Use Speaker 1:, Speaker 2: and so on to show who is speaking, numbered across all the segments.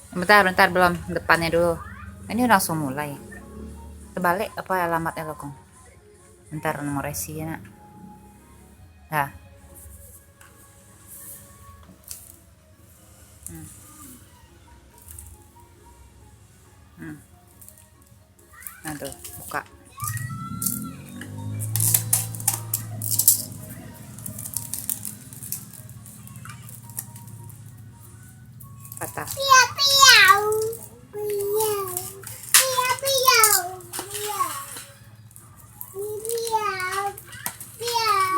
Speaker 1: Bentar, bentar, belum. Depannya dulu. Ini langsung mulai. Terbalik apa alamatnya lo, Kong? Bentar, nomor resi ya, nak. Nah. Nah tuh, buka. Patah.
Speaker 2: Piau piau. Piau. Piau piau. Piau. Piau. Piau.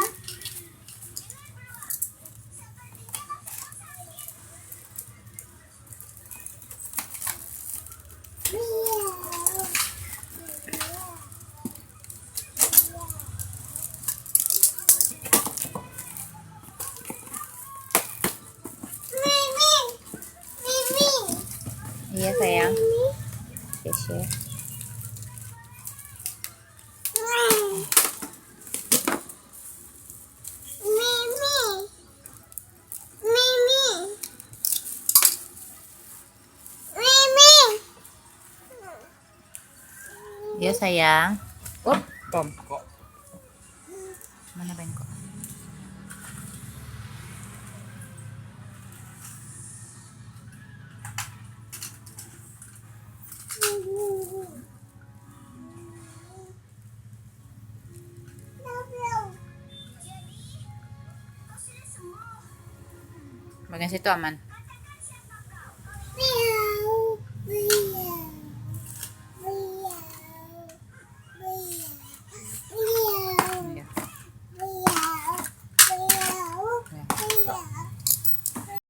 Speaker 2: Mimi. Mimi.
Speaker 1: Iya, sayang. Yes, ya. Iya, sayang. Bengkok. Mana bengkok? Bagian situ aman.